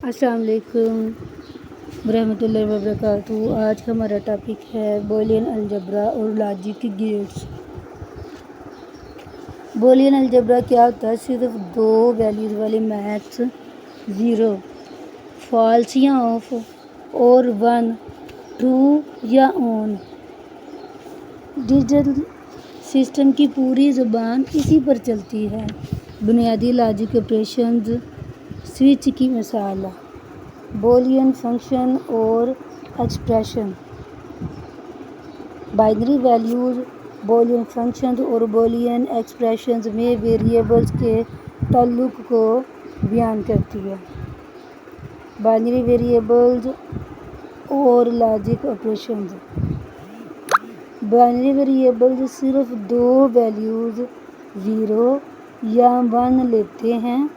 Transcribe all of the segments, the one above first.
अस्सलाम वालेकुम रहमतुल्लाहि व बरकातुहू। आज का हमारा टॉपिक है बूलियन अलजबरा और लॉजिक गेट्स। बूलियन अलजबरा क्या होता है? सिर्फ दो वैल्यूज़ वाले मैथ्स, ज़ीरो फॉल्स या ऑफ और वन ट्रू या ऑन। डिजिटल सिस्टम की पूरी ज़ुबान इसी पर चलती है। बुनियादी लॉजिक ऑपरेशंस स्विच की मिसाल, बूलियन फंक्शन और expression. Binary values Boolean functions और बूलियन एक्सप्रेशंस में वेरिएबल्स के ताल्लुक को बयान करती है। बाइनरी वेरिएबल्स और लॉजिक ऑपरेशंस। बाइनरी वेरिएबल्स सिर्फ दो वैल्यूज़ ज़ीरो या वन लेते हैं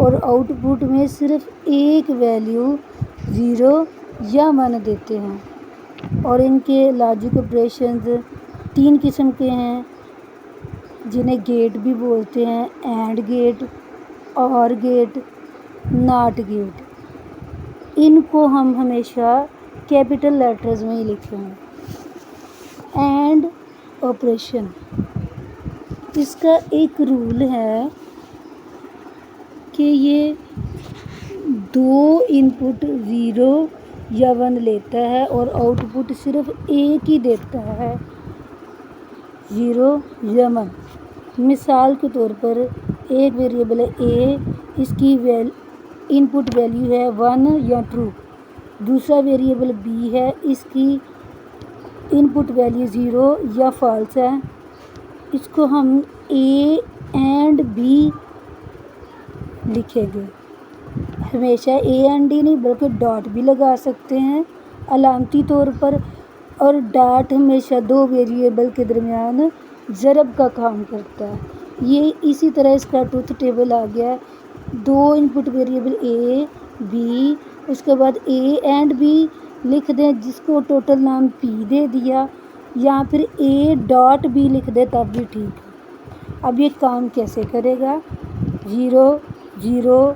और आउटपुट में सिर्फ एक वैल्यू ज़ीरो या वन देते हैं। और इनके लॉजिक ऑपरेशंस तीन किस्म के हैं, जिन्हें गेट भी बोलते हैं: एंड गेट, और गेट, नॉट गेट। इनको हम हमेशा कैपिटल लेटर्स में ही लिखेंगे। एंड ऑपरेशन, इसका एक रूल है कि ये दो इनपुट ज़ीरो या वन लेता है और आउटपुट सिर्फ एक ही देता है, ज़ीरो या वन। मिसाल के तौर पर एक वेरिएबल है ए, इसकी इनपुट वैल्यू है वन या ट्रू। दूसरा वेरिएबल बी है, इसकी इनपुट वैल्यू ज़ीरो या फॉल्स है। इसको हम ए एंड बी लिखेंगे। हमेशा ए एंड डी नहीं बल्कि डॉट भी लगा सकते हैं अलामती तौर पर। और डॉट हमेशा दो वेरिएबल के दरमियान ज़रब का काम करता है। ये इसी तरह इसका ट्रुथ टेबल आ गया। दो इनपुट वेरिएबल ए बी, उसके बाद ए एंड बी लिख दें जिसको टोटल नाम पी दे दिया, या फिर ए डॉट बी लिख दे तब भी ठीक है। अब ये काम कैसे करेगा? ज़ीरो ज़ीरो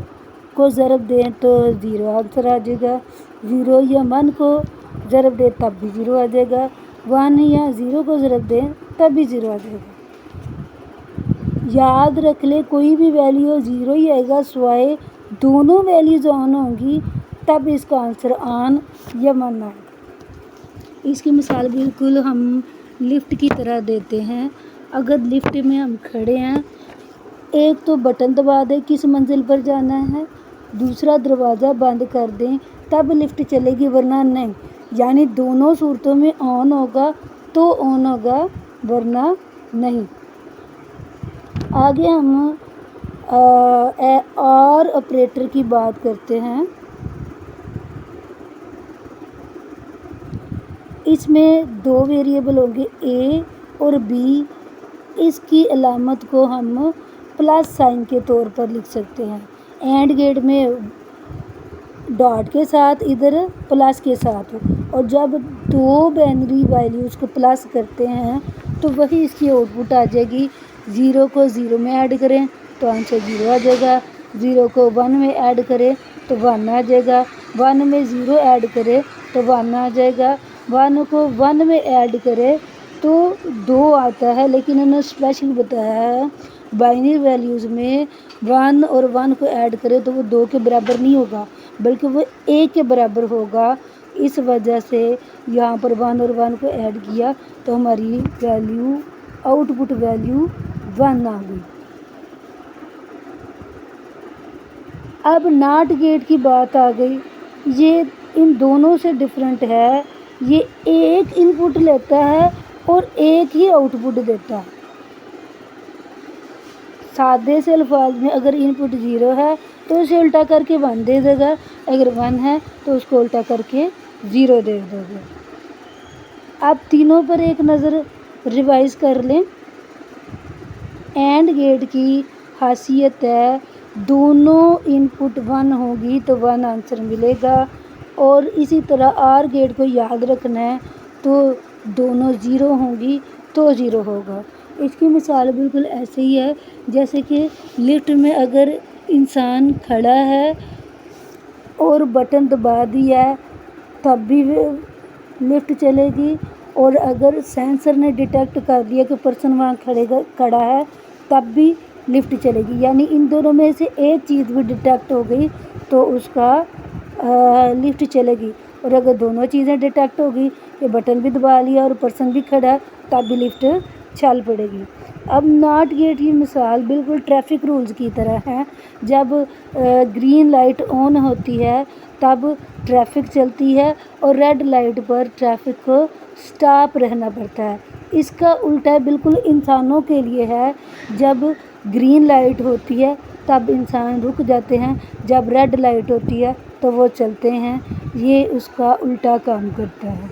को ज़रब दें तो ज़ीरो आंसर आ जाएगा। ज़ीरो या वन को ज़रब दें तब भी ज़ीरो आ जाएगा। वन या ज़ीरो को ज़रब दें तब भी ज़ीरो आ जाएगा। याद रख ले, कोई भी वैल्यू ज़ीरो ही आएगा, सिवाय दोनों वैल्यूज़ ऑन होंगी तब इसका आंसर ऑन या वन आएगा। इसकी मिसाल बिल्कुल हम लिफ्ट की तरह देते हैं। अगर लिफ्ट में हम खड़े हैं, एक तो बटन दबा दें किस मंजिल पर जाना है, दूसरा दरवाज़ा बंद कर दें तब लिफ्ट चलेगी, वरना नहीं। यानी दोनों सूरतों में ऑन होगा तो ऑन होगा, वरना नहीं। आगे हम और ऑपरेटर की बात करते हैं। इसमें दो वेरिएबल होंगे ए और बी। इसकी अलामत को हम प्लस साइन के तौर पर लिख सकते हैं। एंड गेट में डॉट के साथ, इधर प्लस के साथ। और जब दो बाइनरी वैल्यूज़ को प्लस करते हैं तो वही इसकी आउटपुट आ जाएगी। ज़ीरो को ज़ीरो में ऐड करें तो आंसर ज़ीरो आ जाएगा। ज़ीरो को वन में ऐड करें तो वन आ जाएगा। वन में ज़ीरो ऐड करें तो वन आ जाएगा। वन को वन में ऐड करें तो दो आता है, लेकिन उन्होंने स्पेशल बताया है बाइनरी वैल्यूज़ में वन और वन को ऐड करें तो वो दो के बराबर नहीं होगा, बल्कि वो एक के बराबर होगा। इस वजह से यहाँ पर वन और वन को ऐड किया तो हमारी वैल्यू, आउटपुट वैल्यू वन आ गई। अब नॉट गेट की बात आ गई। ये इन दोनों से डिफरेंट है। ये एक इनपुट लेता है और एक ही आउटपुट देता है। सादे से अल्फाज में अगर इनपुट ज़ीरो है तो उसे उल्टा करके वन दे देगा, अगर वन है तो उसको उल्टा करके ज़ीरो दे देगा। अब तीनों पर एक नज़र रिवाइज कर लें। एंड गेट की खासियत है दोनों इनपुट वन होगी तो वन आंसर मिलेगा, और इसी तरह आर गेट को याद रखना है तो दोनों ज़ीरो होंगी तो ज़ीरो होगा। इसकी मिसाल बिल्कुल ऐसे ही है जैसे कि लिफ्ट में अगर इंसान खड़ा है اور بٹن دبا دیا ہے تب بھی لفٹ چلے گی، اور اگر سینسر نے ڈیٹیکٹ کر دیا کہ پرسن وہاں کھڑا ہے تب بھی لفٹ چلے گی، یعنی ان دونوں میں سے ایک چیز بھی ڈیٹیکٹ ہو گئی تو اس کا لفٹ چلے گی، اور اگر دونوں چیزیں ڈیٹیکٹ ہوگی کہ بٹن بھی دبا لیا اور پرسن بھی کھڑا ہے تب بھی لفٹ چل پڑے گی۔ اب ناٹ گیٹ کی مثال بالکل ٹریفک رولز کی طرح ہے، جب گرین لائٹ آن ہوتی ہے تب ٹریفک چلتی ہے اور ریڈ لائٹ پر ٹریفک کو سٹاپ رہنا پڑتا ہے۔ اس کا الٹا بالکل انسانوں کے لیے ہے، جب گرین لائٹ ہوتی ہے تب انسان رک جاتے ہیں، جب ریڈ لائٹ ہوتی ہے تو وہ چلتے ہیں، یہ اس کا الٹا کام کرتا ہے۔